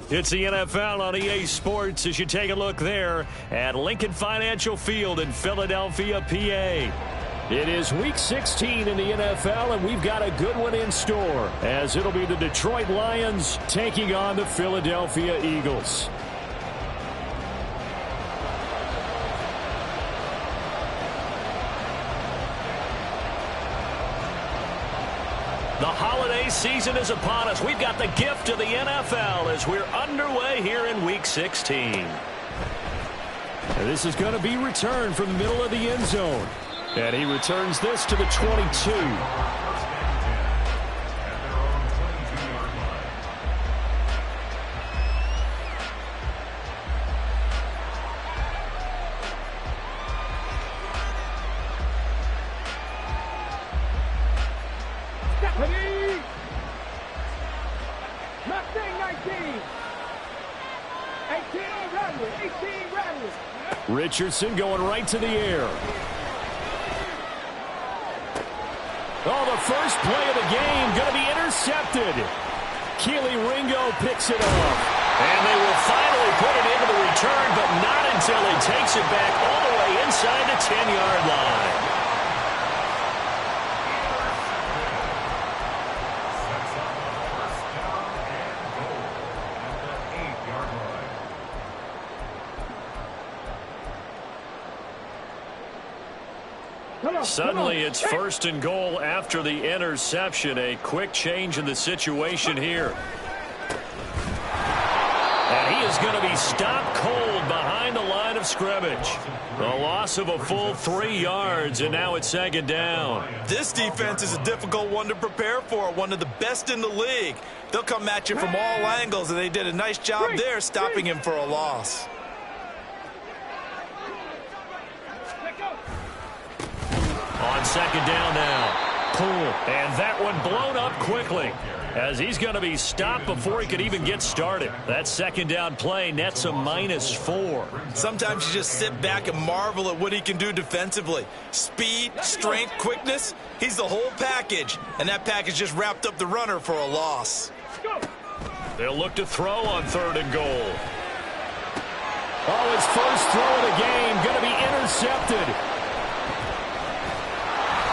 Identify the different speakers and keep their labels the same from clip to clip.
Speaker 1: It's the NFL on EA Sports as you take a look there at Lincoln Financial Field in Philadelphia, PA. It is Week 16 in the NFL, and we've got a good one in store as it'll be the Detroit Lions taking on the Philadelphia Eagles. The holiday season is upon us. We've got the gift of the NFL as we're underway here in Week 16. And this is going to be returned from the middle of the end zone. And he returns this to the 22. Richardson going right to the air. Oh, the first play of the game going to be intercepted. Keely Ringo picks it off. And they will finally put it into the return, but not until he takes it back all the way inside the 10-yard line. Suddenly it's first and goal after the interception. A quick change in the situation here. And he is going to be stopped cold behind the line of scrimmage. A loss of a full 3 yards, and now it's second down.
Speaker 2: This defense is a difficult one to prepare for, one of the best in the league. They'll come at you from all angles, and they did a nice job there stopping him for a loss.
Speaker 1: On second down now. Poole. And that one blown up quickly as he's going to be stopped before he could even get started. That second down play nets a -4.
Speaker 2: Sometimes you just sit back and marvel at what he can do defensively. Speed, strength, quickness. He's the whole package. And that package just wrapped up the runner for a loss.
Speaker 1: They'll look to throw on third and goal. Oh, his first throw of the game going to be intercepted.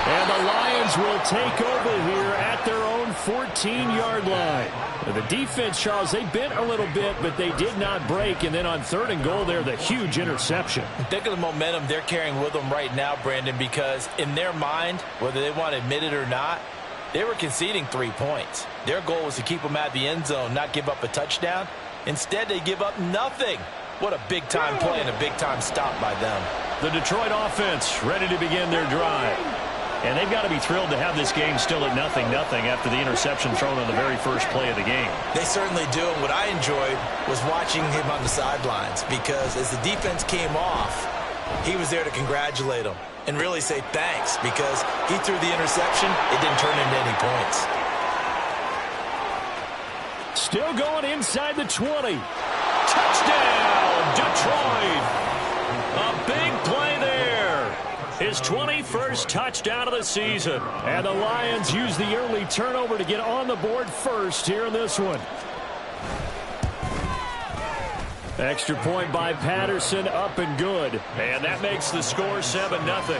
Speaker 1: And the Lions will take over here at their own 14-yard line. The defense, Charles, they bent a little bit, but they did not break. And then on third and goal there, the huge interception.
Speaker 2: Think of the momentum they're carrying with them right now, Brandon, because in their mind, whether they want to admit it or not, they were conceding 3 points. Their goal was to keep them at the end zone, not give up a touchdown. Instead, they give up nothing. What a big-time play and a big-time stop by them.
Speaker 1: The Detroit offense ready to begin their drive. And they've got to be thrilled to have this game still at 0-0 after the interception thrown on the very first play of the game.
Speaker 2: They certainly do. And what I enjoyed was watching him on the sidelines because as the defense came off, he was there to congratulate them and really say thanks because he threw the interception. It didn't turn into any points.
Speaker 1: Still going inside the 20. Touchdown, Detroit. A big play there. His 21st touchdown of the season. And the Lions use the early turnover to get on the board first here in this one. Extra point by Patterson, up and good. And that makes the score 7-0.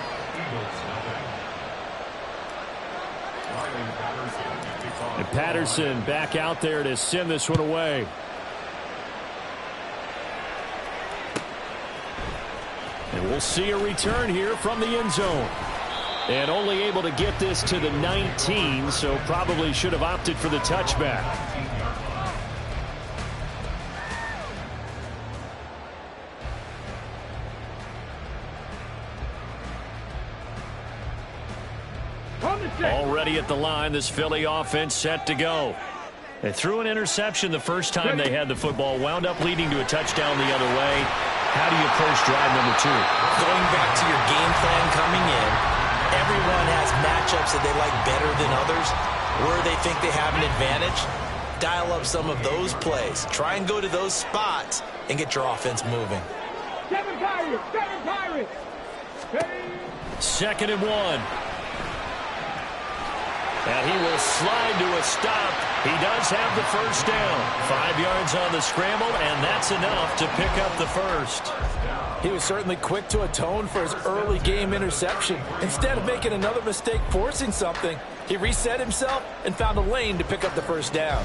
Speaker 1: And Patterson back out there to send this one away. And we'll see a return here from the end zone. And only able to get this to the 19, so probably should have opted for the touchback. Already at the line, this Philly offense set to go. They threw an interception the first time they had the football, wound up leading to a touchdown the other way. How do you approach drive number 2?
Speaker 2: Going back to your game plan coming in, everyone has matchups that they like better than others, where they think they have an advantage. Dial up some of those plays. Try and go to those spots and get your offense moving.
Speaker 3: 7 Pirates! 7 Pirates!
Speaker 1: Second and 1. And he will slide to a stop. He does have the first down. 5 yards on the scramble, and that's enough to pick up the first.
Speaker 2: He was certainly quick to atone for his early game interception. Instead of making another mistake forcing something, he reset himself and found a lane to pick up the first down.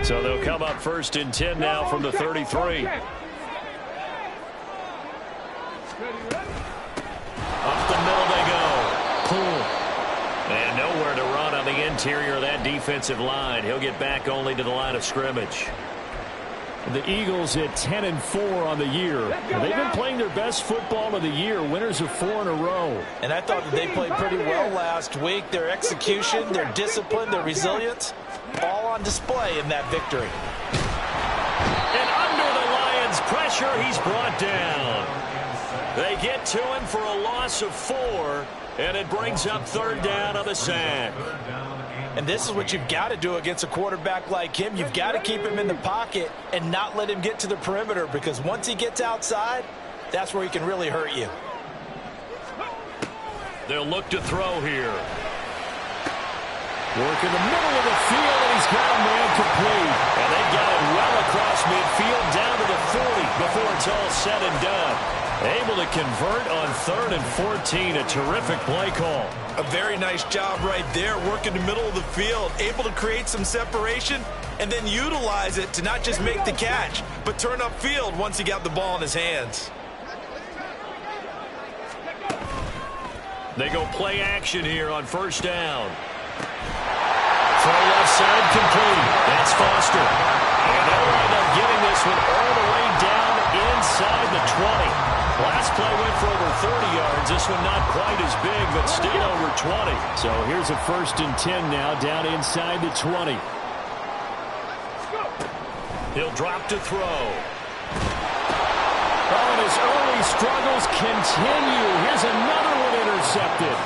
Speaker 1: So they'll come up first and 10 now from the 33. Up the middle they go. Pull. And nowhere to run on the interior of that defensive line. He'll get back only to the line of scrimmage. The Eagles at 10-4 on the year. They've been playing their best football of the year, winners of 4 in a row.
Speaker 2: And I thought that they played pretty well last week. Their execution, their discipline, their resilience, all on display in that victory.
Speaker 1: And under the Lions' pressure, he's brought down. They get to him for a loss of 4, and it brings up third down on the sack.
Speaker 2: And this is what you've got to do against a quarterback like him. You've got to keep him in the pocket and not let him get to the perimeter, because once he gets outside, that's where he can really hurt you.
Speaker 1: They'll look to throw here. Work in the middle of the field, and he's got a man complete. And they got it well across midfield down to the 40 before it's all said and done. Able to convert on 3rd and 14. A terrific play call.
Speaker 2: A very nice job right there, working the middle of the field, able to create some separation and then utilize it to not just make the catch, but turn upfield once he got the ball in his hands.
Speaker 1: They go play action here on first down. Throw left side complete. That's Foster. And they'll wind up getting this one all the way down inside the 20. Last play went for over 30 yards. This one not quite as big, but still over 20. So here's a 1st and 10 now, down inside the 20. He'll drop to throw. Oh, and his early struggles continue. Here's another one intercepted.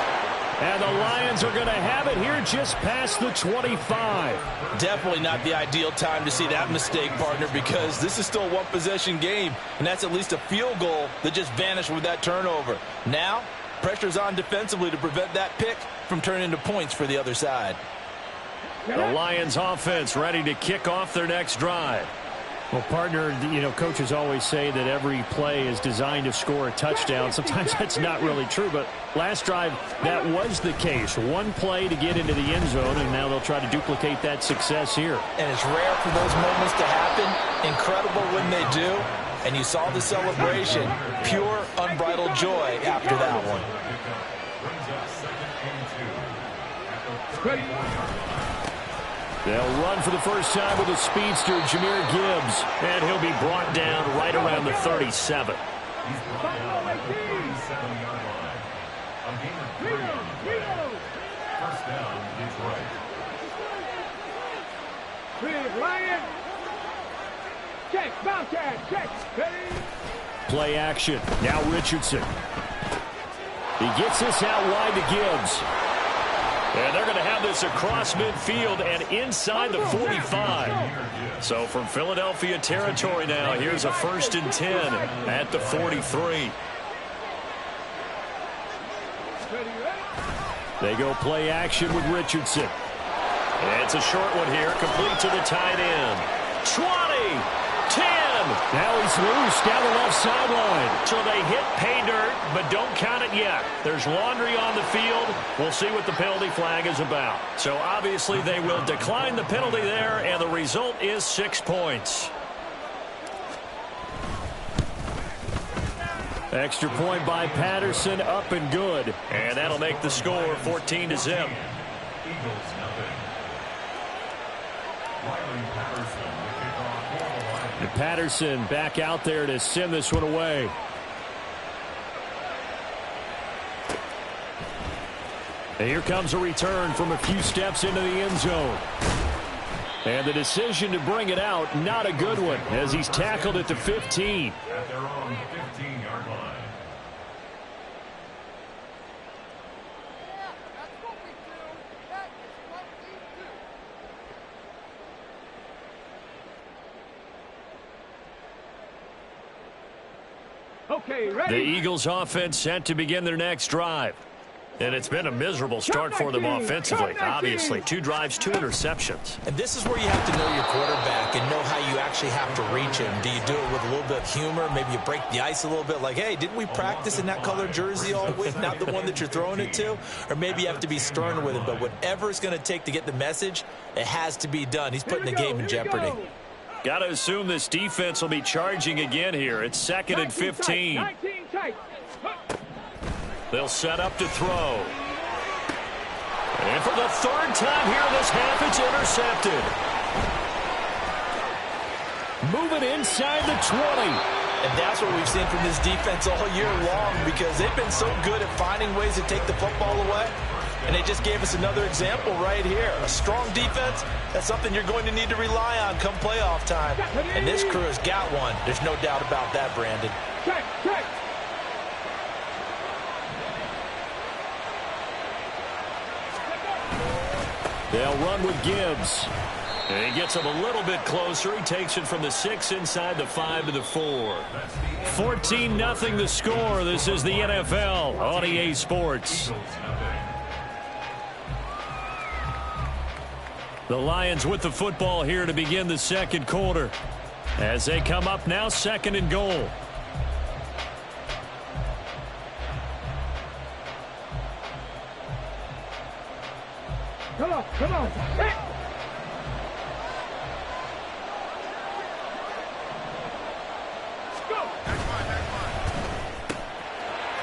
Speaker 1: And the Lions are going to have it here just past the 25.
Speaker 2: Definitely not the ideal time to see that mistake, partner, because this is still a one-possession game, and that's at least a field goal that just vanished with that turnover. Now, pressure's on defensively to prevent that pick from turning into points for the other side.
Speaker 1: The Lions offense ready to kick off their next drive.
Speaker 4: Well, partner, you know, coaches always say that every play is designed to score a touchdown. Sometimes that's not really true, but last drive, that was the case. One play to get into the end zone, and now they'll try to duplicate that success here.
Speaker 2: And it's rare for those moments to happen. Incredible when they do. And you saw the celebration. Pure, unbridled joy after that one.
Speaker 1: They'll run for the first time with a speedster, Jahmyr Gibbs. And he'll be brought down right around the 37. Play action. Now Richardson. He gets this out wide to Gibbs. And they're going to have this across midfield and inside the 45. So from Philadelphia territory now, here's a 1st and 10 at the 43. They go play action with Richardson. And it's a short one here, complete to the tight end. 20, 10.
Speaker 4: Now he's loose down the left sideline.
Speaker 1: So they hit pay dirt, but don't count it yet. There's laundry on the field. We'll see what the penalty flag is about. So obviously they will decline the penalty there, and the result is 6 points. Extra point by Patterson, up and good. And that'll make the score 14-0. And Patterson back out there to send this one away. And here comes a return from a few steps into the end zone. And the decision to bring it out, not a good one, as he's tackled at the 15.
Speaker 5: At their own 15-yard line.
Speaker 3: Okay, ready?
Speaker 1: The Eagles offense set to begin their next drive. And it's been a miserable start for them offensively. Obviously, 2 drives, 2 interceptions.
Speaker 2: And this is where you have to know your quarterback and know how you actually have to reach him. Do you do it with a little bit of humor? Maybe you break the ice a little bit like, hey, didn't we practice in that color jersey all week? Not the one that you're throwing it to? Or maybe you have to be stern with him. But whatever it's going to take to get the message, it has to be done. He's putting the game in jeopardy.
Speaker 1: Got to assume this defense will be charging again here. It's 2nd and 15. They'll set up to throw. And for the 3rd time here this half, it's intercepted. Moving inside the 20.
Speaker 2: And that's what we've seen from this defense all year long, because they've been so good at finding ways to take the football away. And they just gave us another example right here. A strong defense, that's something you're going to need to rely on come playoff time. And this crew has got one. There's no doubt about that, Brandon.
Speaker 3: Check.
Speaker 1: They'll run with Gibbs. And he gets him a little bit closer. He takes it from the 6 inside the 5 to the 4. 14-0 the score. This is the NFL on EA Sports. The Lions with the football here to begin the 2nd quarter. As they come up now, 2nd and goal.
Speaker 3: Come on. Hey. Go.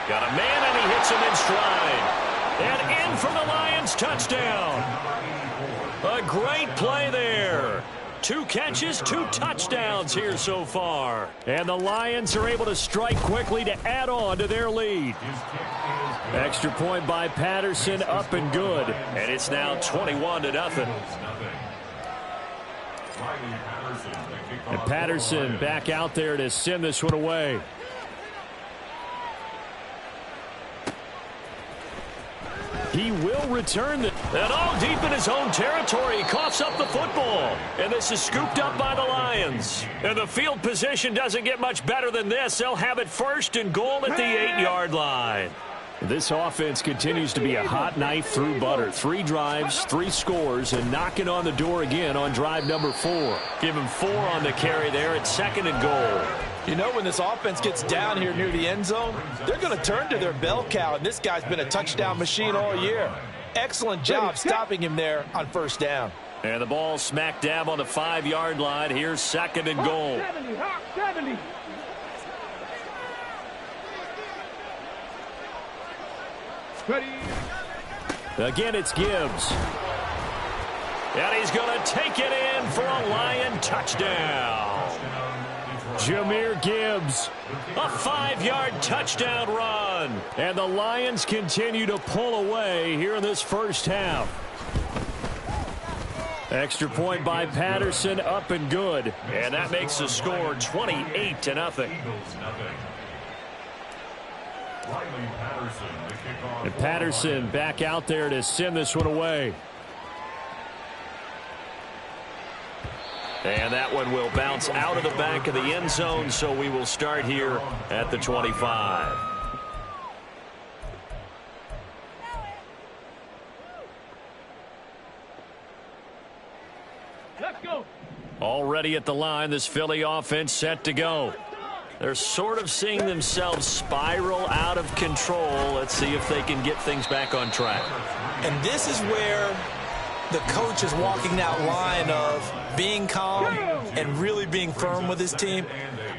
Speaker 1: Got a man, and he hits him in stride. And in for the Lions touchdown. A great play there. 2 catches, 2 touchdowns here so far. And the Lions are able to strike quickly to add on to their lead. Extra point by Patterson, up and good. And it's now 21-0. And Patterson back out there to send this one away. He will return it. And all deep in his own territory. He coughs up the football. And this is scooped up by the Lions. And the field position doesn't get much better than this. They'll have it 1st and goal at the 8-yard line. This offense continues to be a hot knife through butter. 3 drives, 3 scores, and knocking on the door again on drive number 4. Give him 4 on the carry there at 2nd and goal.
Speaker 2: You know, when this offense gets down here near the end zone, they're going to turn to their bell cow, and this guy's been a touchdown machine all year. Excellent job stopping him there on 1st down.
Speaker 1: And the ball smack dab on the 5-yard line. Here's 2nd and goal.
Speaker 3: 70.
Speaker 1: Again, it's Gibbs. And he's going to take it in for a Lion touchdown. Jahmyr Gibbs, a 5-yard touchdown run. And the Lions continue to pull away here in this 1st half. Extra point by Patterson, up and good. And that makes the score 28-0. And Patterson back out there to send this one away. And that one will bounce out of the back of the end zone, so we will start here at the 25.
Speaker 3: Let's go.
Speaker 1: Already at the line, this Philly offense set to go. They're sort of seeing themselves spiral out of control. Let's see if they can get things back on track.
Speaker 2: And this is where the coach is walking that line of being calm and really being firm with his team.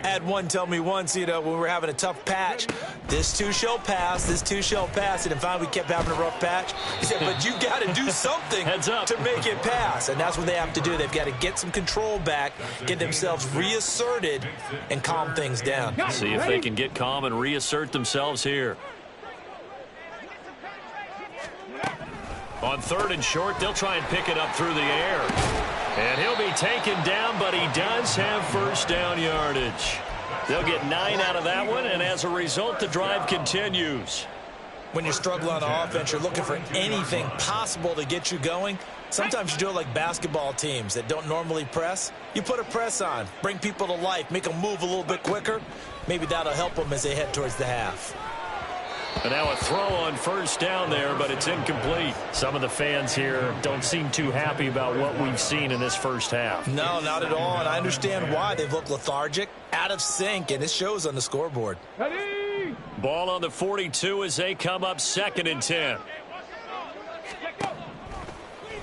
Speaker 2: I had one tell me once, when we were having a tough patch, this too shall pass, this too shall pass. And finally we kept having a rough patch. He said, but you got to do something to make it pass. And that's what they have to do. They've got to get some control back, get themselves reasserted, and calm things down.
Speaker 1: See if they can get calm and reassert themselves here. On 3rd and short, they'll try and pick it up through the air. And he'll be taken down, but he does have 1st down yardage. They'll get 9 out of that one, and as a result, the drive continues.
Speaker 2: When you're struggling on offense, you're looking for anything possible to get you going. Sometimes you do it like basketball teams that don't normally press. You put a press on, bring people to life, make them move a little bit quicker. Maybe that'll help them as they head towards the half.
Speaker 1: And now a throw on first down there, but it's incomplete.
Speaker 4: Some of the fans here don't seem too happy about what we've seen in this first half.
Speaker 2: No, not at all, and I understand why. They've looked lethargic, out of sync, and it shows on the scoreboard.
Speaker 3: Ready?
Speaker 1: Ball on the 42 as they come up 2nd and 10.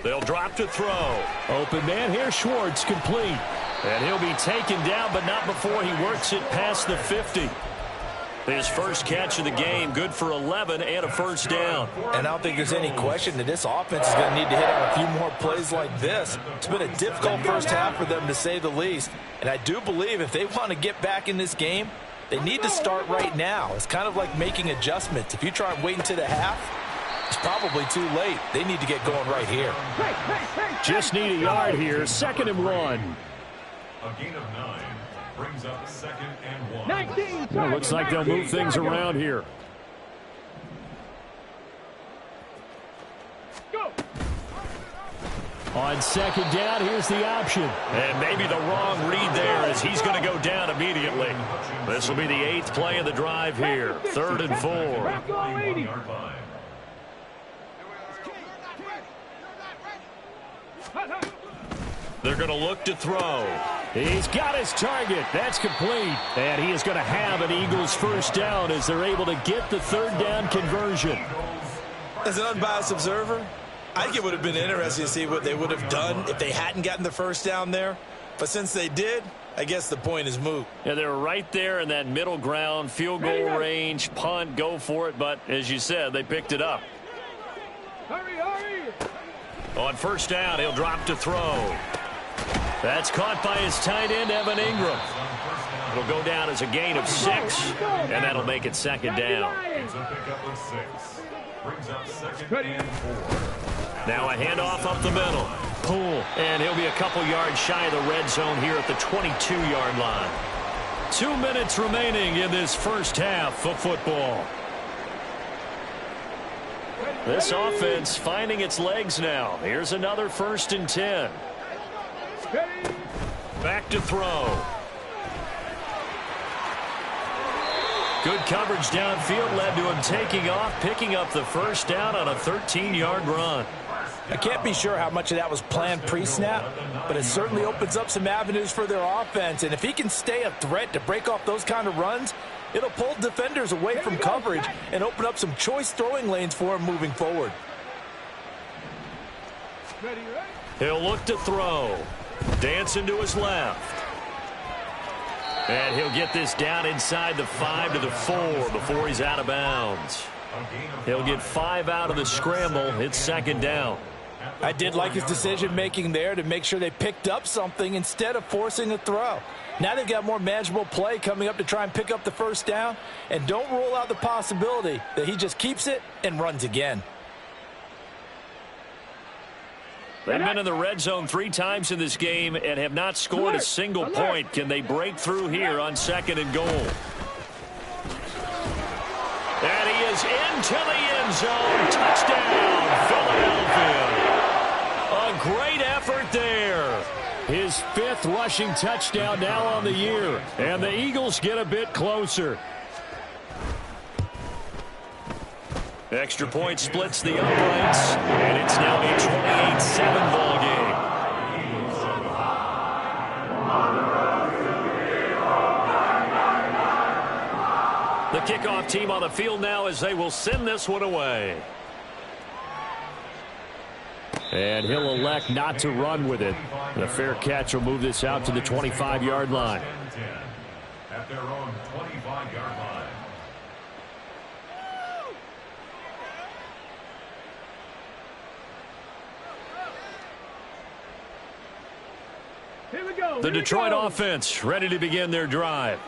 Speaker 1: They'll drop to throw. Open man here, Schwartz, complete. And he'll be taken down, but not before he works it past the 50. His first catch of the game, good for 11 and a first down.
Speaker 2: And I don't think there's any question that this offense is going to need to hit on a few more plays like this. It's been a difficult first half for them, to say the least. And I do believe if they want to get back in this game, they need to start right now. It's kind of like making adjustments. If you try and wait until the half, it's probably too late. They need to get going right here.
Speaker 4: Just need a yard here, 2nd and 1.
Speaker 5: A gain of 9 brings up 2nd and 1.
Speaker 3: 19.
Speaker 4: Well, looks like they'll move things around here.
Speaker 3: Go.
Speaker 4: On 2nd down, here's the option.
Speaker 1: And maybe the wrong read there as he's going to go down immediately. This will be the 8th play of the drive here. 3rd and 4.
Speaker 3: Back all 80.
Speaker 5: 1-yard line.
Speaker 1: They're going to look to throw.
Speaker 4: He's got his target. That's complete. And he is going to have an Eagles first down as they're able to get the 3rd down conversion.
Speaker 2: As an unbiased observer, I think it would have been interesting to see what they would have done if they hadn't gotten the first down there. But since they did, I guess the point is moot.
Speaker 1: Yeah, they're right there in that middle ground, field goal range, punt, go for it. But as you said, they picked it up.
Speaker 3: Hurry, hurry.
Speaker 1: On first down, he'll drop to throw. That's caught by his tight end, Evan Ingram. It'll go down as a gain of 6, and that'll make it 2nd down.
Speaker 5: It's a pickup of 6. Brings up 2nd and 4.
Speaker 1: Now a handoff up the middle. Pull, and he'll be a couple yards shy of the red zone here at the 22-yard line. 2 minutes remaining in this first half of football. This offense finding its legs now. Here's another 1st and 10. Back to throw. Good coverage downfield led to him taking off, picking up the first down on a 13-yard run.
Speaker 2: I can't be sure how much of that was planned pre-snap, but it certainly opens up some avenues for their offense. And if he can stay a threat to break off those kind of runs, it'll pull defenders away from coverage and open up some choice throwing lanes for him moving forward.
Speaker 1: He'll look to throw. Dancing to his left. And he'll get this down inside the 5 to the 4 before he's out of bounds. He'll get 5 out of the scramble. It's 2nd down.
Speaker 2: I did like his decision-making there to make sure they picked up something instead of forcing a throw. Now they've got more manageable play coming up to try and pick up the first down. And don't rule out the possibility that he just keeps it and runs again.
Speaker 1: They've been in the red zone 3 times in this game and have not scored a single point. Can they break through here on 2nd and goal? And he is into the end zone. Touchdown, Philadelphia. A great effort there.
Speaker 4: His 5th rushing touchdown now on the year. And the Eagles get a bit closer.
Speaker 1: Extra point splits the uprights, and it's now a 28-7 ball game. The kickoff team on the field now as they will send this one away.
Speaker 4: And he'll elect not to run with it. And a fair catch will move this out to the 25-yard line.
Speaker 5: At their own 25-yard line.
Speaker 3: Here we go.
Speaker 1: The Detroit offense ready to begin their drive.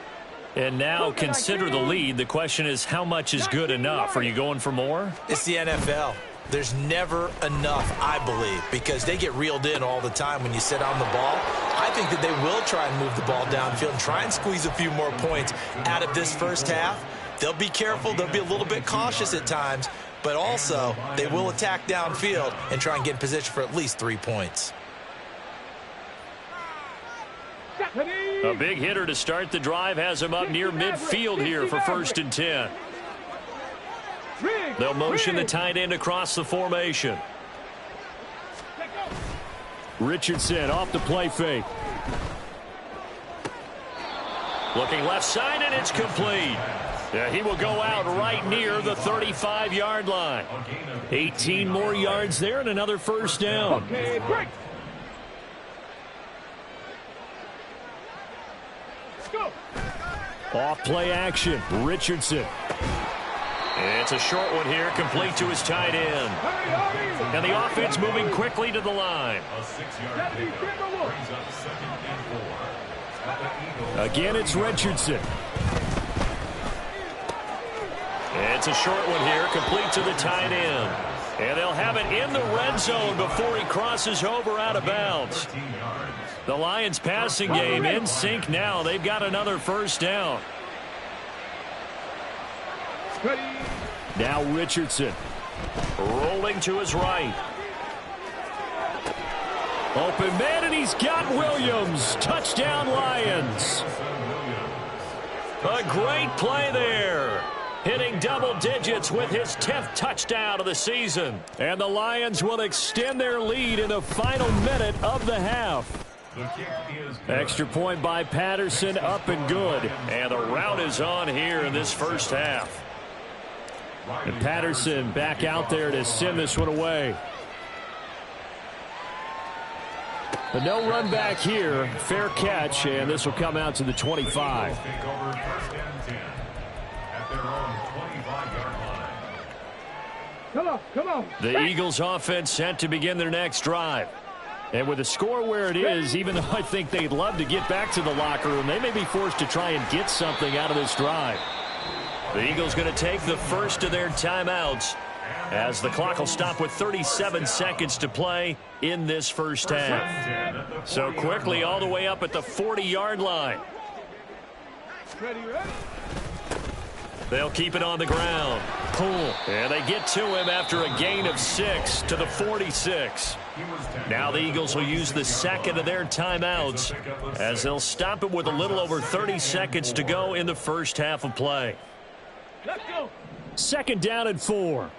Speaker 1: And now consider the lead. The question is, how much is good enough? Are you going for more?
Speaker 2: It's the NFL. There's never enough, I believe, because they get reeled in all the time when you sit on the ball. I think that they will try and move the ball downfield and try and squeeze a few more points out of this first half. They'll be careful. They'll be a little bit cautious at times, but also they will attack downfield and try and get in position for at least 3 points.
Speaker 1: A big hitter to start the drive has him up near midfield here for 1st and 10. They'll motion the tight end across the formation.
Speaker 4: Richardson off the play fake.
Speaker 1: Looking left side, and it's complete. Yeah, he will go out right near the 35-yard line. 18 more yards there and another first down.
Speaker 3: Okay, break. Go.
Speaker 4: Off play action. Richardson.
Speaker 1: It's a short one here, complete to his tight end.
Speaker 3: Hurry, hurry.
Speaker 1: And the offense moving quickly to the line.
Speaker 5: A 6-yard pickup brings up 2nd and 4. At the Eagles.
Speaker 4: Again, it's Richardson.
Speaker 1: It's a short one here, complete to the tight end. And they'll have it in the red zone before he crosses over out of bounds. The Lions passing game in sync now. They've got another first down.
Speaker 3: Ready.
Speaker 4: Now Richardson.
Speaker 1: Rolling to his right.
Speaker 4: Open man, and he's got Williams. Touchdown, Lions.
Speaker 1: A great play there. Hitting double digits with his 10th touchdown of the season.
Speaker 4: And the Lions will extend their lead in the final minute of the half.
Speaker 5: The kick is good.
Speaker 4: Extra point by Patterson, up and good.
Speaker 1: And the route is on here in this first half.
Speaker 4: And Patterson back out there to send this one away. But no run back here. Fair catch, and this will come out to the 25.
Speaker 5: Take over 1st and 10 at their own 25-yard line.
Speaker 3: Come on, come on.
Speaker 4: The Eagles offense set to begin their next drive. And with the score where it is, even though I think they'd love to get back to the locker room, they may be forced to try and get something out of this drive.
Speaker 1: The Eagles going to take the first of their timeouts as the clock will stop with 37 seconds to play in this first half. So quickly all the way up at the 40-yard line.
Speaker 3: Ready, ready.
Speaker 1: They'll keep it on the ground.
Speaker 4: Cool.
Speaker 1: And they get to him after a gain of 6 to the 46. Now the Eagles will use the second of their timeouts as they'll stop it with a little over 30 seconds to go in the first half of play.
Speaker 3: Let's go.
Speaker 4: 2nd down and 4.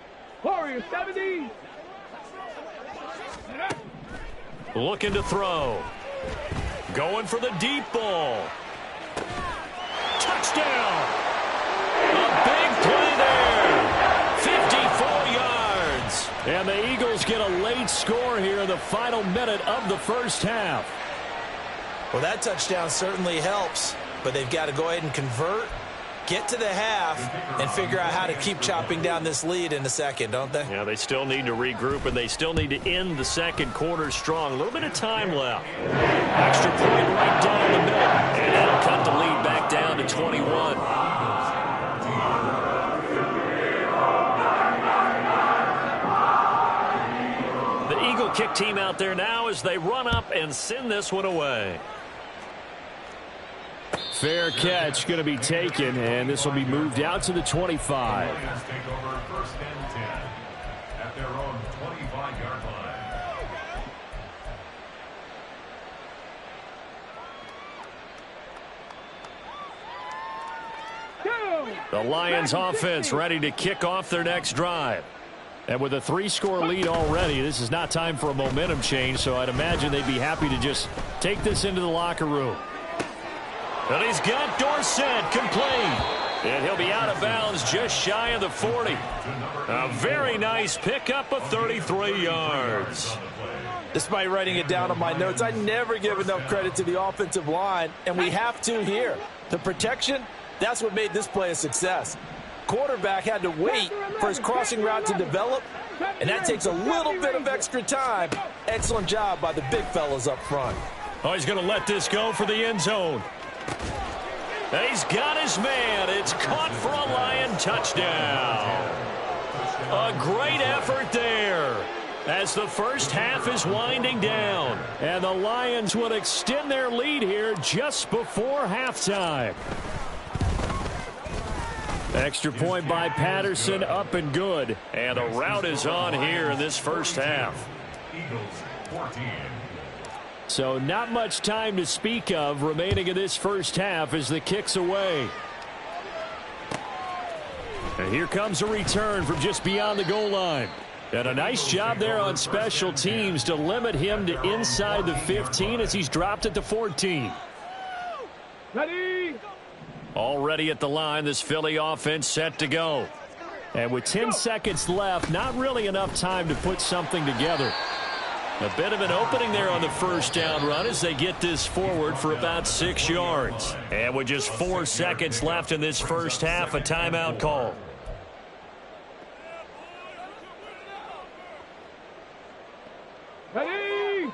Speaker 3: Warriors 70.
Speaker 1: Looking to throw. Going for the deep ball. Touchdown. A big play there. 54 yards.
Speaker 4: And the Eagles get a late score here in the final minute of the first half.
Speaker 2: Well, that touchdown certainly helps, but they've got to go ahead and convert, get to the half, and figure out how to keep chopping down this lead in the second, don't they?
Speaker 1: Yeah, they still need to regroup, and they still need to end the second quarter strong. A little bit of time left. Extra point right down the middle, and that'll cut the lead back down to 21. The Eagle kick team out there now as they run up and send this one away.
Speaker 4: Fair catch going to be taken, and this will be moved out to the 25.
Speaker 5: Lions take over 1st and 10 at their own 25-yard line.
Speaker 3: Go.
Speaker 4: The Lions offense ready to kick off their next drive. And with a 3-score lead already, this is not time for a momentum change, so I'd imagine they'd be happy to just take this into the locker room.
Speaker 1: And he's got Dorsett complete. And he'll be out of bounds just shy of the 40. A very nice pickup of 33 yards.
Speaker 2: Despite writing it down on my notes, I never give enough credit to the offensive line, and we have to here. The protection, that's what made this play a success. Quarterback had to wait for his crossing route to develop, and that takes a little bit of extra time. Excellent job by the big fellas up front.
Speaker 1: Oh, he's going to let this go for the end zone. And he's got his man. It's caught for a Lion touchdown. A great effort there as the first half is winding down.
Speaker 4: And the Lions will extend their lead here just before halftime. Extra point by Patterson, up and good.
Speaker 1: And the route is on here in this first half.
Speaker 5: Eagles 14.
Speaker 4: So not much time to speak of remaining in this first half as the kick's away.
Speaker 1: And here comes a return from just beyond the goal line. And a nice job there on special teams to limit him to inside the 15 as he's dropped at the 14.
Speaker 3: Ready?
Speaker 1: Already at the line, this Philly offense set to go. And with 10 seconds left, not really enough time to put something together. A bit of an opening there on the first down run as they get this forward for about 6 yards. And with just 4 seconds left in this first half, a timeout call.
Speaker 3: Ready?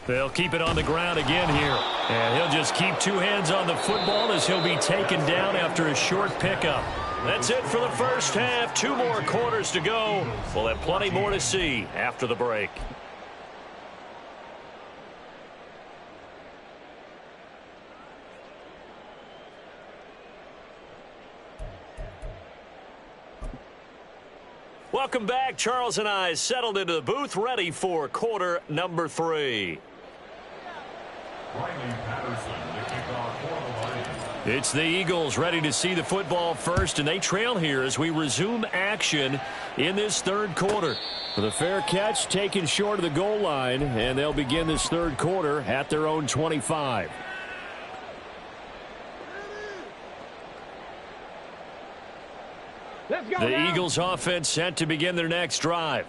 Speaker 1: They'll keep it on the ground again here. And he'll just keep 2 hands on the football as he'll be taken down after a short pickup. That's it for the first half. 2 more quarters to go. We'll have plenty more to see after the break. Welcome back. Charles and I settled into the booth, ready for quarter number 3. It's the Eagles ready to see the football first, and they trail here as we resume action in this third quarter. With a fair catch taken short of the goal line, and they'll begin this third quarter at their own 25. The Eagles offense set to begin their next drive.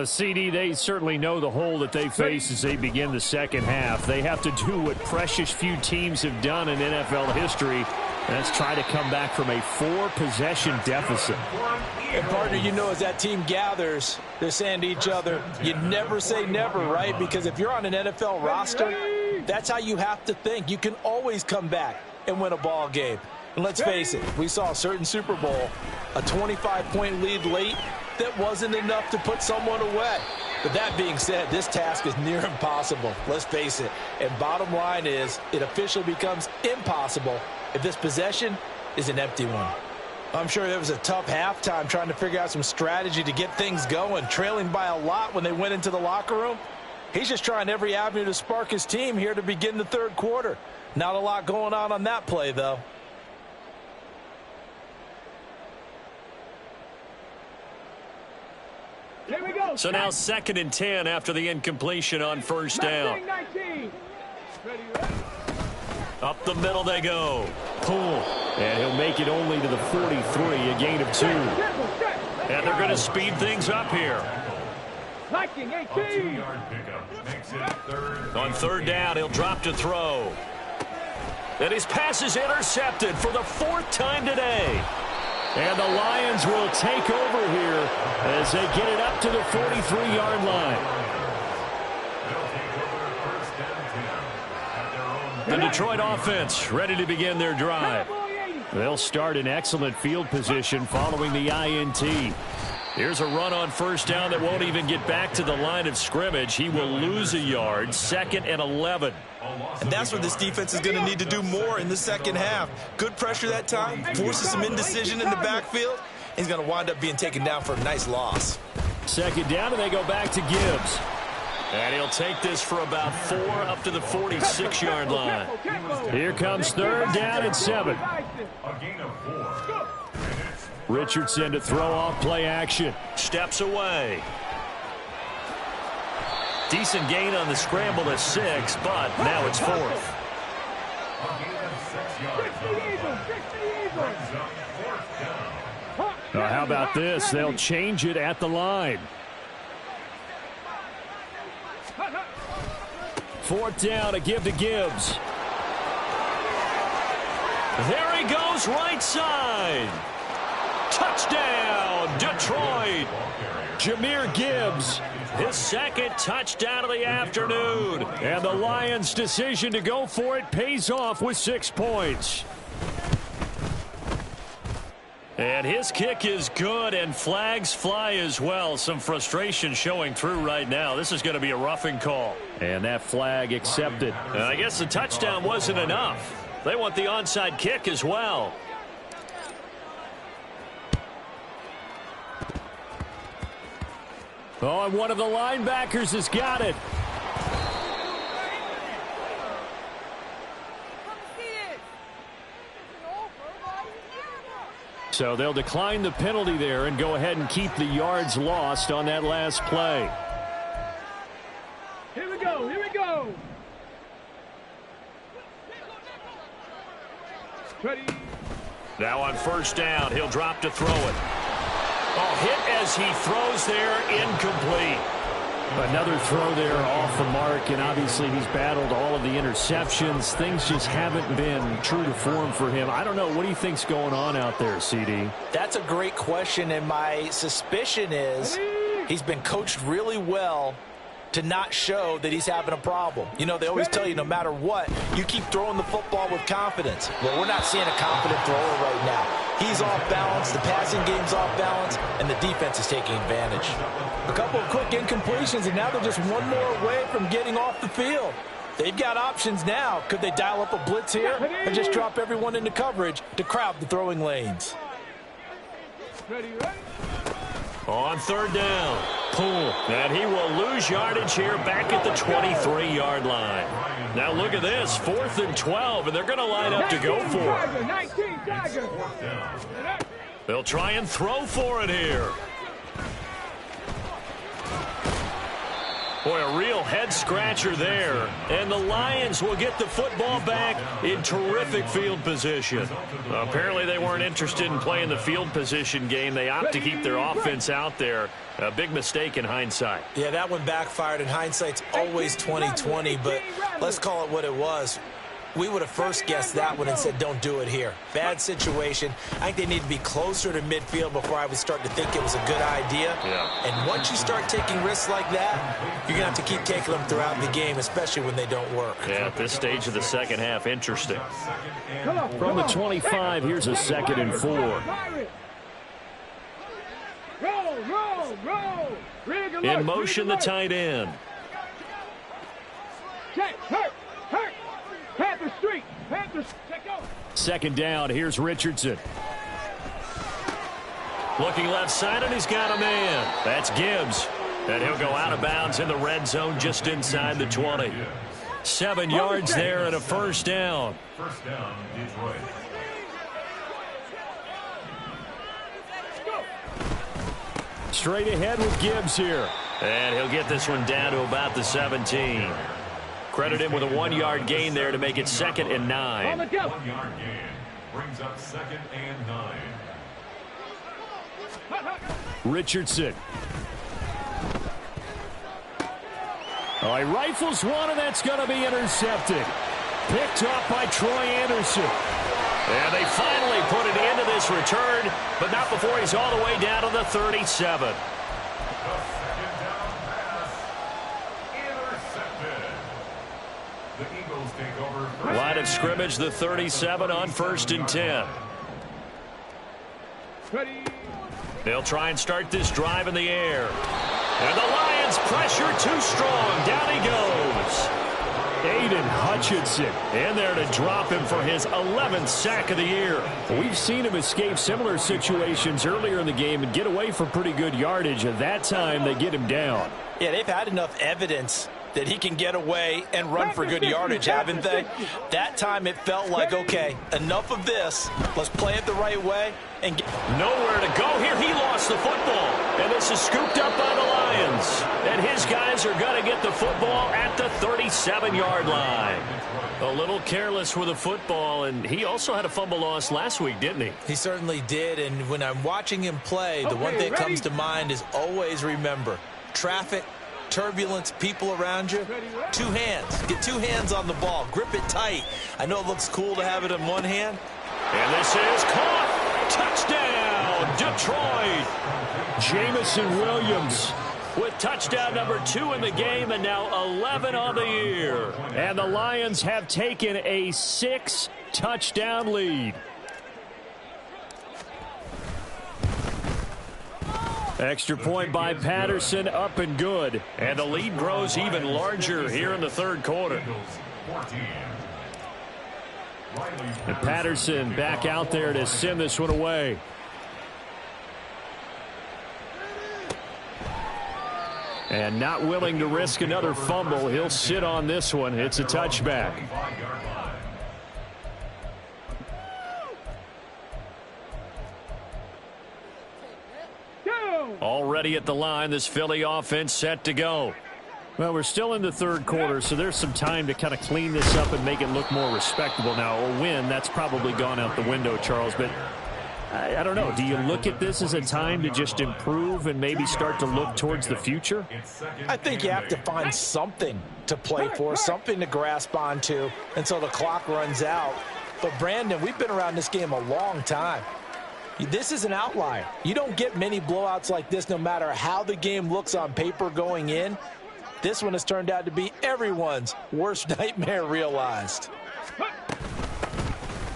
Speaker 1: CD, they certainly know the hole that they face as they begin the second half. They have to do what precious few teams have done in NFL history. That's try to come back from a 4-possession deficit.
Speaker 2: And, partner, you know, as that team gathers, they're saying to each other, you never say never, right? Because if you're on an NFL roster, that's how you have to think. You can always come back and win a ball game. And let's face it, we saw a certain Super Bowl, a 25-point lead late, that wasn't enough to put someone away. But that being said, this task is near impossible. Let's face it. And bottom line is, it officially becomes impossible if this possession is an empty one. I'm sure there was a tough halftime trying to figure out some strategy to get things going, trailing by a lot when they went into the locker room. He's just trying every avenue to spark his team here to begin the third quarter. Not a lot going on that play, though.
Speaker 3: Here we go.
Speaker 1: So now 2nd and 10 after the incompletion on first down.
Speaker 3: 19. Ready?
Speaker 1: Up the middle they go. Pull. And he'll make it only to the 43, a gain of 2. And they're going to speed things up here.
Speaker 3: Liking 18.
Speaker 5: 2-yard pickup makes it third.
Speaker 1: On third down, he'll drop to throw. And his pass is intercepted for the 4th time today. And the Lions will take over here as they get it up to the 43-yard line. The Detroit offense ready to begin their drive. They'll start in excellent field position following the INT. Here's a run on first down that won't even get back to the line of scrimmage. He will lose a yard, 2nd and 11.
Speaker 6: And that's what this defense is going to need to do more in the second half. Good pressure that time, forces some indecision in the backfield. He's going to wind up being taken down for a nice loss.
Speaker 1: 2nd down, and they go back to Gibbs. And he'll take this for about 4 up to the 46-yard line. Here comes 3rd down and 7.
Speaker 5: A gain of 4.
Speaker 1: Richardson to throw off play action. Steps away. Decent gain on the scramble at 6, but now it's 4th. Now how about this? They'll change it at the line. 4th down, a give to Gibbs. There he goes, right side. Touchdown, Detroit. Jahmyr Gibbs, his 2nd touchdown of the afternoon. And the Lions' decision to go for it pays off with 6 points. And his kick is good, and flags fly as well. Some frustration showing through right now. This is going to be a roughing call. And that flag accepted. And I guess the touchdown wasn't enough. They want the onside kick as well. Oh, and one of the linebackers has got it.
Speaker 4: So they'll decline the penalty there and go ahead and keep the yards lost on that last play.
Speaker 3: Here we go. Here we go. Ready.
Speaker 1: Now on first down, he'll drop to throw it. Oh, hit as he throws there, incomplete.
Speaker 4: Another throw there off the mark, and obviously he's battled all of the interceptions. Things just haven't been true to form for him. I don't know. What do you think's going on out there, CD?
Speaker 2: That's a great question, and my suspicion is he's been coached really well to not show that he's having a problem. You know, they always tell you no matter what, you keep throwing the football with confidence. Well, we're not seeing a confident thrower right now. He's off balance, the passing game's off balance, and the defense is taking advantage. A couple of quick incompletions, and now they're just one more away from getting off the field. They've got options now. Could they dial up a blitz here or just drop everyone into coverage to crowd the throwing lanes?
Speaker 3: Ready.
Speaker 1: On third down, pull, and he will lose yardage here back at the 23-yard line. Now look at this, 4th and 12, and they're going to line up to go for it.
Speaker 3: 19 Tiger.
Speaker 1: They'll try and throw for it here. Boy, a real head-scratcher there. And the Lions will get the football back in terrific field position. Apparently they weren't interested in playing the field position game. They opt to keep their offense out there. A big mistake in hindsight.
Speaker 6: Yeah, that one backfired. In hindsight's always 20/20, but let's call it what it was. We would have first guessed that one and said don't do it here. Bad situation. I think they need to be closer to midfield before I would start to think it was a good idea.
Speaker 1: Yeah.
Speaker 6: And once you start taking risks like that, you're going to have to keep taking them throughout the game, especially when they don't work.
Speaker 1: Yeah, at this stage of the second half, interesting.
Speaker 4: From the 25, here's a 2nd and 4.
Speaker 3: Roll.
Speaker 1: In motion, the tight end.
Speaker 3: Check. Hurt. Panther Street. Check out.
Speaker 4: 2nd down, here's Richardson.
Speaker 1: Looking left side, and he's got a man. That's Gibbs. And he'll go out of bounds in the red zone just inside the 20. 7 yards there and a first down.
Speaker 5: First down, Detroit.
Speaker 4: Straight ahead with Gibbs here.
Speaker 1: And he'll get this one down to about the 17. Credit him with a 1-yard gain there to make it 2nd and 9.
Speaker 5: 1-yard gain brings up 2nd and 9.
Speaker 4: Richardson. Oh, he rifles one, and that's going to be intercepted. Picked up by Troy Anderson.
Speaker 1: And they finally put an end to this return, but not before he's all the way down to the 37. Line of scrimmage, the 37 on 1st and 10.
Speaker 3: Ready.
Speaker 1: They'll try and start this drive in the air. And the Lions pressure too strong. Down he goes.
Speaker 4: Aiden Hutchinson in there to drop him for his 11th sack of the year. We've seen him escape similar situations earlier in the game and get away for pretty good yardage. At that time, they get him down.
Speaker 2: Yeah, they've had enough evidence that he can get away and run for good yardage, haven't they? That time it felt like, okay, enough of this. Let's play it the right way. And get
Speaker 1: nowhere to go here. He lost the football. And this is scooped up by the Lions. And his guys are going to get the football at the 37-yard line. A little careless with the football, and he also had a fumble loss last week, didn't he?
Speaker 6: He certainly did, and when I'm watching him play, the one thing that comes to mind is always remember, traffic, turbulence, people around you, 2 hands. Get 2 hands on the ball. Grip it tight. I know it looks cool to have it in one hand.
Speaker 1: And this is caught. Touchdown, Detroit.
Speaker 4: Jamison Williams
Speaker 1: with touchdown number 2 in the game, and now 11 on the year.
Speaker 4: And the Lions have taken a 6-touchdown lead. Extra point by Patterson, up and good.
Speaker 1: And the lead grows even larger here in the 3rd quarter.
Speaker 4: And Patterson back out there to send this one away. And not willing to risk another fumble. He'll sit on this one. It's a touchback.
Speaker 1: Already at the line, this Philly offense set to go.
Speaker 4: Well, we're still in the third quarter, so there's some time to kind of clean this up and make it look more respectable. Now, a win, that's probably gone out the window, Charles, but I don't know. Do you look at this as a time to just improve and maybe start to look towards the future?
Speaker 6: I think you have to find something to play for, something to grasp onto until the clock runs out. But, Brandon, we've been around this game a long time. This is an outlier. You don't get many blowouts like this no matter how the game looks on paper going in. This one has turned out to be everyone's worst nightmare realized.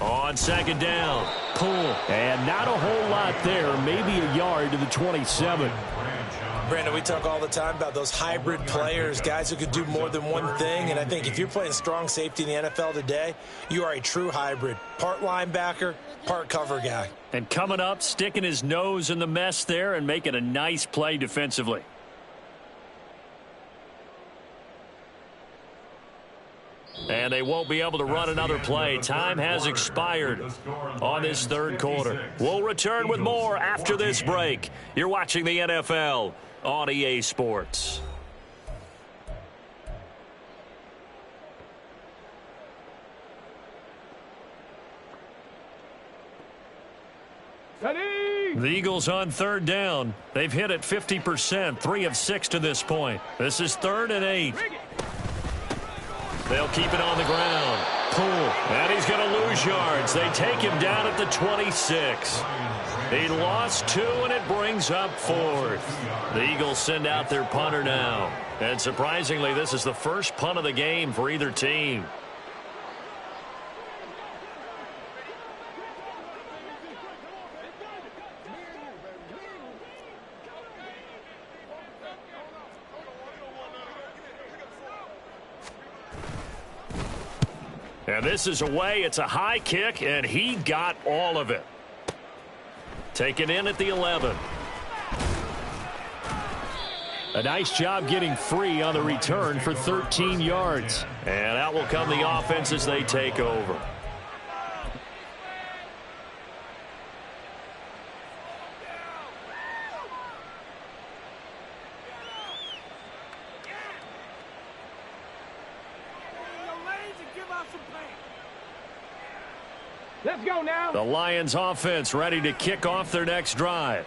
Speaker 1: On second down, pull. And not a whole lot there, maybe a yard to the 27.
Speaker 6: Brandon, we talk all the time about those hybrid players, guys who could do more than one thing. And I think if you're playing strong safety in the NFL today, you are a true hybrid. Part linebacker, part cover guy.
Speaker 1: And coming up, sticking his nose in the mess there and making a nice play defensively. And they won't be able to run another play. Time has expired on this third quarter. We'll return with more after this break. You're watching the NFL on EA Sports. The Eagles on third down. They've hit it 50%, 3 of 6 to this point. This is 3rd and 8. They'll keep it on the ground. Pull. And he's going to lose yards. They take him down at the 26. He lost 2, and it brings up 4th. The Eagles send out their punter now. And surprisingly, this is the first punt of the game for either team. And this is away. It's a high kick, and he got all of it. Taken in at the 11. A nice job getting free on the return for 13 yards. And out will come the offense as they take over.
Speaker 3: Let's go now.
Speaker 1: The Lions offense ready to kick off their next drive.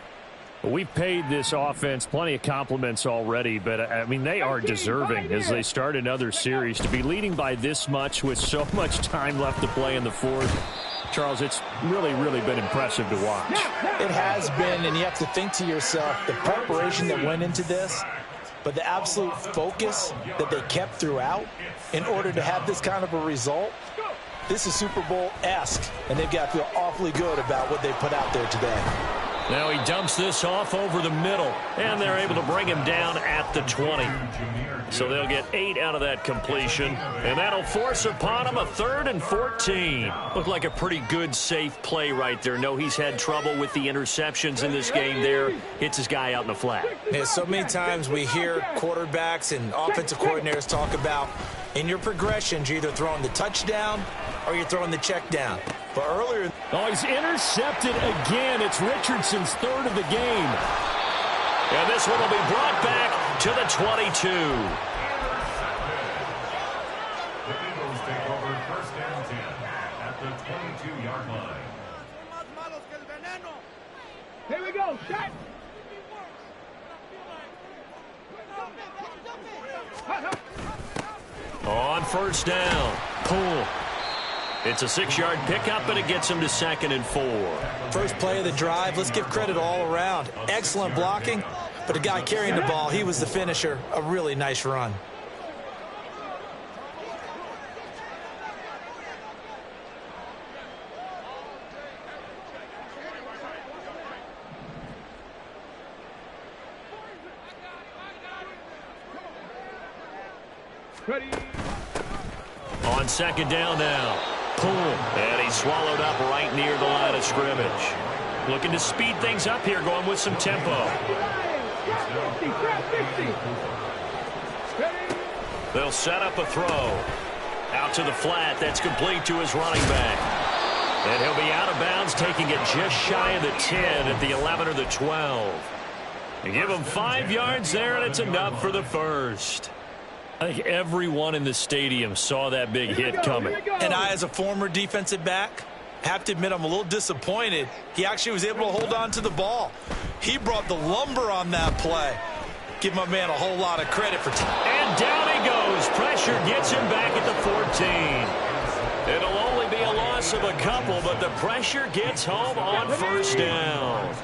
Speaker 4: We've paid this offense plenty of compliments already, but, I mean, they are deserving as they start another series. To be leading by this much with so much time left to play in the fourth, Charles, it's really, really been impressive to watch.
Speaker 6: It has been, and you have to think to yourself, the preparation that went into this, but the absolute focus that they kept throughout in order to have this kind of a result. This is Super Bowl-esque, and they've got to feel awfully good about what they put out there today.
Speaker 1: Now he dumps this off over the middle, and they're able to bring him down at the 20. So they'll get 8 out of that completion, and that'll force upon him a 3rd and 14. Looked like a pretty good, safe play right there. No, he's had trouble with the interceptions in this game there. Hits his guy out in the flat.
Speaker 6: Yeah, so many times we hear quarterbacks and offensive coordinators talk about in your progressions, you're either throwing the touchdown or you're throwing the check down. But earlier...
Speaker 1: Oh, he's intercepted again. It's Richardson's 3rd of the game. And this one will be brought back to the 22.
Speaker 5: The Eagles take over 1st and 10 at the 22-yard line.
Speaker 3: Here we go. Shot.
Speaker 1: On 1st down. Pull. It's a 6-yard pickup, but it gets him to 2nd and 4.
Speaker 6: First play of the drive. Let's give credit all around. Excellent blocking, but the guy carrying the ball, he was the finisher. A really nice run.
Speaker 3: Ready.
Speaker 1: On 2nd down now. Pull. And he's swallowed up right near the line of scrimmage. Looking to speed things up here, going with some tempo. They'll set up a throw. Out to the flat. That's complete to his running back. And he'll be out of bounds, taking it just shy of the 10 at the 11 or the 12. You give them 5 yards there, and it's enough for the first. I think everyone in the stadium saw that big hit coming.
Speaker 6: And I, as a former defensive back, have to admit I'm a little disappointed. He actually was able to hold on to the ball. He brought the lumber on that play. Give my man a whole lot of credit for
Speaker 1: and down he goes. Pressure gets him back at the 14. It'll only be a loss of a couple, but the pressure gets home on first down.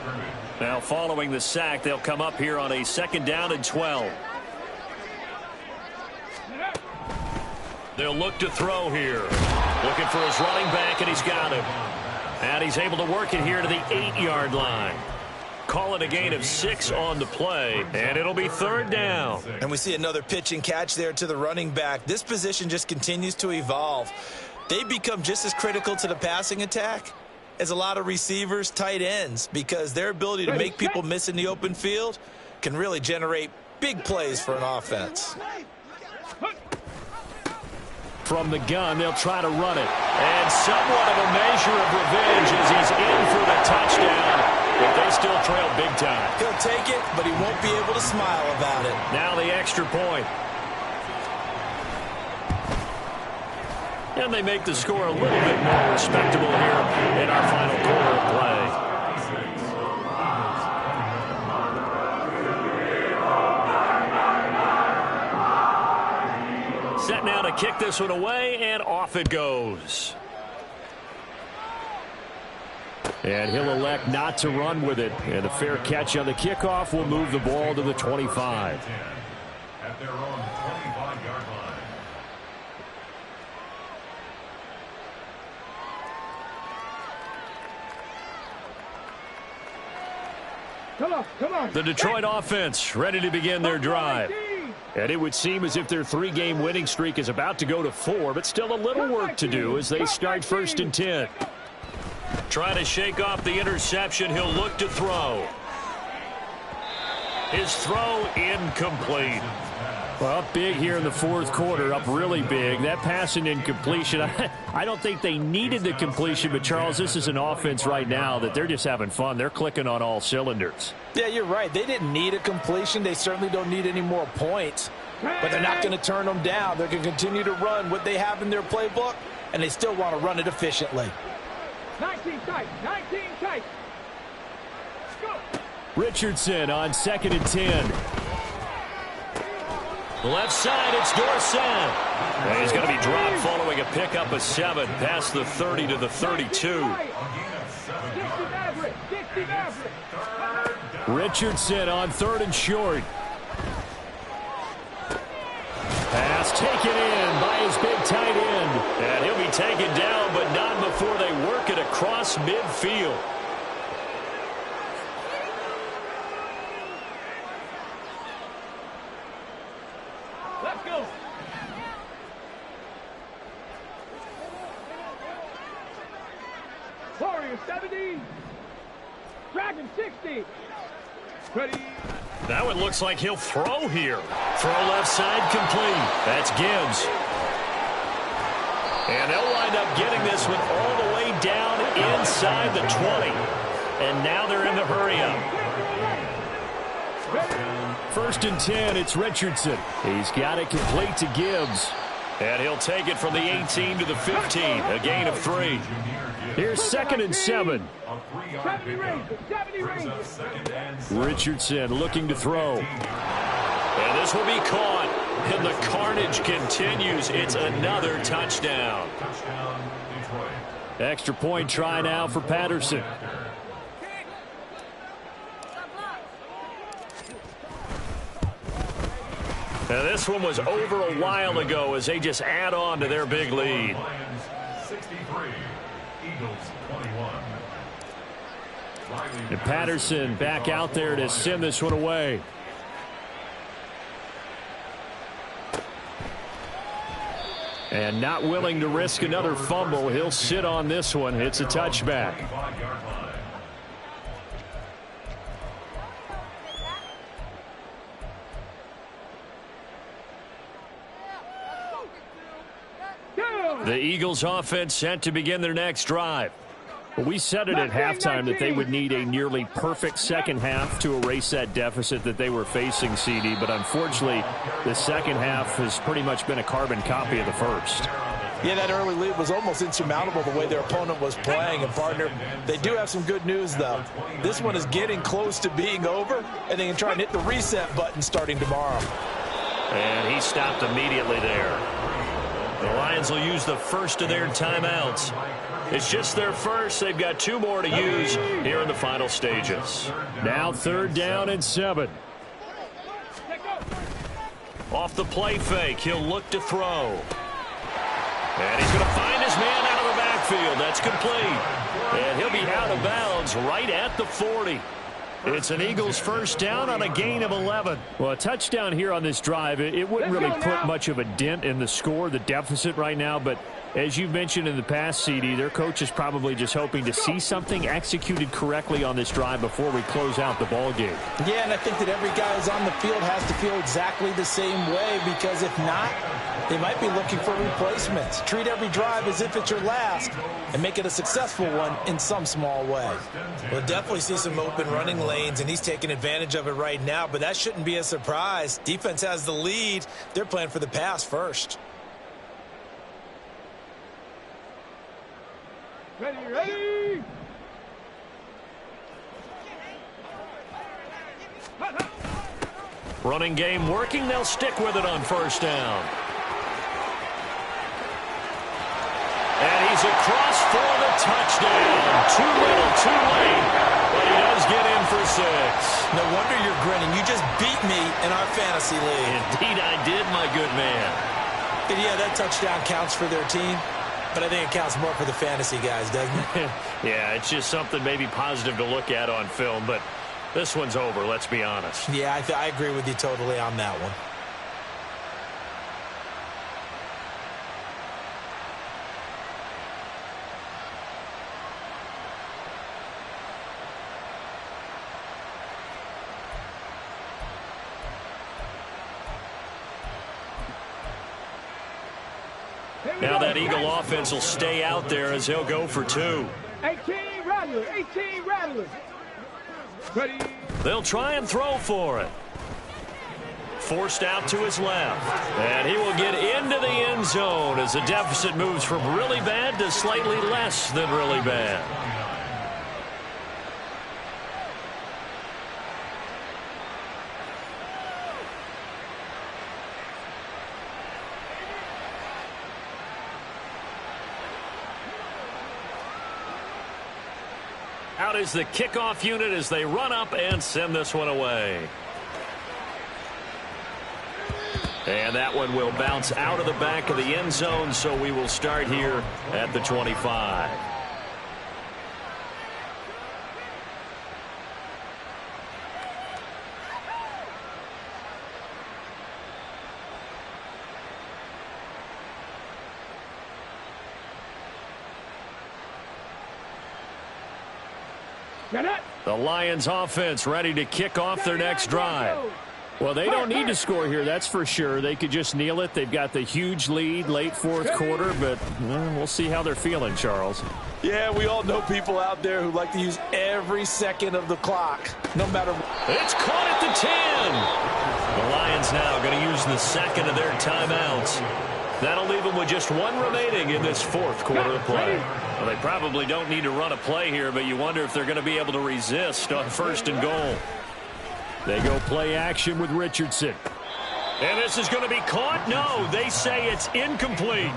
Speaker 1: Now, following the sack, they'll come up here on a 2nd down and 12. They'll look to throw here. Looking for his running back, and he's got him. And he's able to work it here to the 8-yard line. Call it a gain of 6 on the play, and it'll be 3rd down.
Speaker 6: And we see another pitch and catch there to the running back. This position just continues to evolve. They become just as critical to the passing attack as a lot of receivers, tight ends, because their ability to make people miss in the open field can really generate big plays for an offense.
Speaker 1: From the gun, they'll try to run it. And somewhat of a measure of revenge as he's in for the touchdown. But they still trail big time.
Speaker 6: He'll take it, but he won't be able to smile about it.
Speaker 1: Now the extra point. And they make the score a little bit more respectable here in our final quarter of play. Set now to kick this one away, and off it goes.
Speaker 4: And he'll elect not to run with it. And a fair catch on the kickoff will move the ball to the 25.
Speaker 5: At their own 25-yard line.
Speaker 3: Come on.
Speaker 1: The Detroit offense ready to begin their drive.
Speaker 4: And it would seem as if their 3-game winning streak is about to go to 4, but still a little work to do as they start 1st and 10.
Speaker 1: Trying to shake off the interception. He'll look to throw. His throw incomplete.
Speaker 4: Well, up big here in the 4th quarter, up really big. That pass and incompletion, I don't think they needed the completion, but Charles, this is an offense right now that they're just having fun. They're clicking on all cylinders.
Speaker 6: Yeah, you're right. They didn't need a completion. They certainly don't need any more points, but they're not going to turn them down. They're going to continue to run what they have in their playbook, and they still want to run it efficiently.
Speaker 3: 19 tight. Go.
Speaker 4: Richardson on 2nd and 10.
Speaker 1: Left side, it's Dorsett. And he's going to be dropped following a pickup of 7 past the 30 to the 32.
Speaker 4: Richardson on 3rd and short. Pass taken in by his big tight end.
Speaker 1: And he'll be taken down, but not before they work it across midfield.
Speaker 3: Let's go. Warrior 70. Dragon 60. Ready.
Speaker 1: Now it looks like he'll throw here. Throw left side complete. That's Gibbs. And they'll wind up getting this one all the way down inside the 20. And now they're in the hurry up.
Speaker 4: 1st and 10, it's Richardson. He's got it complete to Gibbs.
Speaker 1: And he'll take it from the 18 to the 15, a gain of 3.
Speaker 4: Here's 2nd and 7.
Speaker 3: 70 range.
Speaker 4: Richardson looking to throw.
Speaker 1: And this will be caught. And the carnage continues. It's another touchdown.
Speaker 4: Extra point try now for Patterson.
Speaker 1: Now this one was over a while ago as they just add on to their big lead.
Speaker 5: Lions 63, Eagles 21.
Speaker 4: And Patterson back out there to send this one away. And not willing to risk another fumble. He'll sit on this one. It's a touchback.
Speaker 1: The Eagles offense set to begin their next drive.
Speaker 4: Well, we said it at halftime that they would need a nearly perfect second half to erase that deficit that they were facing, CD. But unfortunately, the second half has pretty much been a carbon copy of the first.
Speaker 6: Yeah, that early lead was almost insurmountable the way their opponent was playing. And, partner, they do have some good news, though. This one is getting close to being over, and they can try and hit the reset button starting tomorrow.
Speaker 1: And he stopped immediately there. The Lions will use the first of their timeouts. It's just their first. They've got 2 more to use here in the final stages.
Speaker 4: Now 3rd down and 7.
Speaker 1: Off the play fake, he'll look to throw. And he's going to find his man out of the backfield. That's complete. And he'll be out of bounds right at the 40. It's an Eagles first down on a gain of 11.
Speaker 4: Well, a touchdown here on this drive, it wouldn't really put much of a dent in the score, the deficit right now. But as you mentioned in the past, CD, their coach is probably just hoping to see something executed correctly on this drive before we close out the ball game.
Speaker 6: Yeah, and I think that every guy who's on the field has to feel exactly the same way, because if not, they might be looking for replacements. Treat every drive as if it's your last and make it a successful one in some small way. We'll definitely see some open running lanes, and he's taking advantage of it right now, but that shouldn't be a surprise. Defense has the lead. They're playing for the pass first.
Speaker 3: Ready.
Speaker 1: Running game working. They'll stick with it on first down. And he's across for the touchdown. Too little, too late. But he does get in for 6.
Speaker 6: No wonder you're grinning. You just beat me in our fantasy league.
Speaker 1: Indeed I did, my good man.
Speaker 6: And yeah, that touchdown counts for their team, but I think it counts more for the fantasy guys, doesn't it?
Speaker 1: Yeah, it's just something maybe positive to look at on film, but this one's over, let's be honest.
Speaker 6: Yeah, I agree with you totally on that one.
Speaker 1: Now that Eagle offense will stay out there as he'll go for 2.
Speaker 3: 18 rattlers. 18 rattlers. Ready.
Speaker 1: They'll try and throw for it. Forced out to his left. And he will get into the end zone as the deficit moves from really bad to slightly less than really bad. Out is the kickoff unit as they run up and send this one away. And that one will bounce out of the back of the end zone, so we will start here at the 25. The Lions offense ready to kick off their next drive.
Speaker 4: Well, they don't need to score here, that's for sure. They could just kneel it. They've got the huge lead late 4th quarter, but we'll see how they're feeling, Charles.
Speaker 6: Yeah, we all know people out there who like to use every second of the clock, no matter what.
Speaker 1: It's caught at the 10. The Lions now going to use the second of their timeouts. That'll leave them with just 1 remaining in this 4th quarter of play. Well, they probably don't need to run a play here, but you wonder if they're going to be able to resist on 1st and goal.
Speaker 4: They go play action with Richardson.
Speaker 1: And this is going to be caught? No, they say it's incomplete.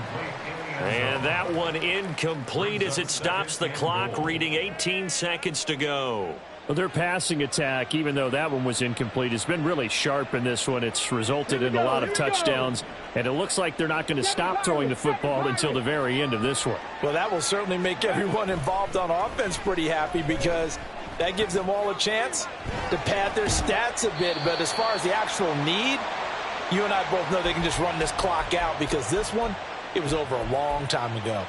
Speaker 1: And that one incomplete as it stops the clock, reading 18 seconds to go.
Speaker 4: Well, their passing attack, even though that one was incomplete, has been really sharp in this one. It's resulted in a lot of touchdowns, and it looks like they're not going to stop throwing the football until the very end of this one.
Speaker 6: Well, that will certainly make everyone involved on offense pretty happy, because that gives them all a chance to pad their stats a bit. But as far as the actual need, you and I both know they can just run this clock out, because this one, it was over a long time ago.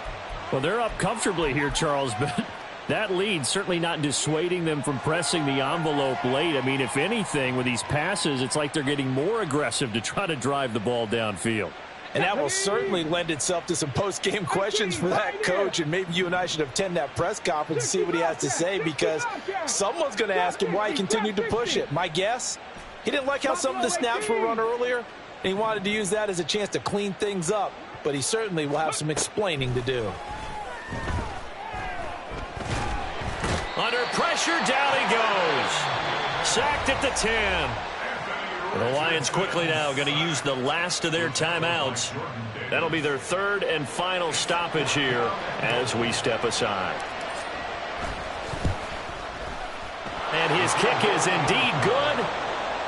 Speaker 4: Well, they're up comfortably here, Charles, but that lead certainly not dissuading them from pressing the envelope late. I mean, if anything, with these passes, it's like they're getting more aggressive to try to drive the ball downfield.
Speaker 6: And that will certainly lend itself to some post-game questions for that coach. And maybe you and I should attend that press conference and see what he has to say, because someone's going to ask him why he continued to push it. My guess, he didn't like how some of the snaps were run earlier, and he wanted to use that as a chance to clean things up. But he certainly will have some explaining to do.
Speaker 1: Under pressure, down he goes. Sacked at the 10. The Lions quickly now going to use the last of their timeouts. That'll be their third and final stoppage here as we step aside. And his kick is indeed good.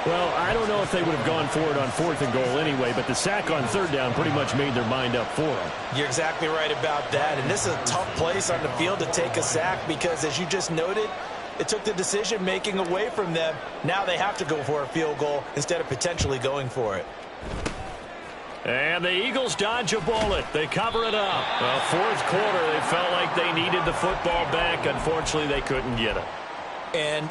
Speaker 4: Well, I don't know if they would have gone for it on 4th and goal anyway, but the sack on 3rd down pretty much made their mind up for them.
Speaker 6: You're exactly right about that. And this is a tough place on the field to take a sack because, as you just noted, it took the decision-making away from them. Now they have to go for a field goal instead of potentially going for it.
Speaker 1: And the Eagles dodge a bullet. They cover it up. Well, 4th quarter, they felt like they needed the football back. Unfortunately, they couldn't get it.
Speaker 6: And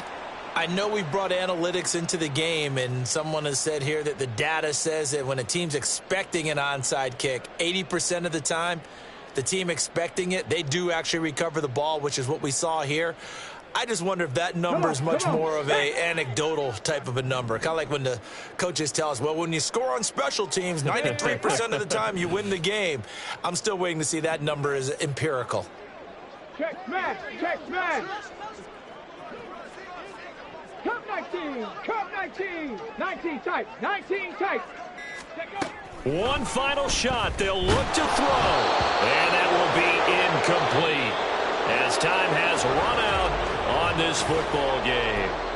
Speaker 6: I know we brought analytics into the game, and someone has said here that the data says that when a team's expecting an onside kick, 80% of the time, the team expecting it, they do actually recover the ball, which is what we saw here. I just wonder if that number is much more of a anecdotal type of a number. Kind of like when the coaches tell us, well, when you score on special teams, 93% of the time you win the game. I'm still waiting to see that number is empirical.
Speaker 3: Check smash, check smash. Cup 19, cup 19. 19 tight, 19 tight.
Speaker 1: One final shot. They'll look to throw. And that will be incomplete as time has run out on this football game.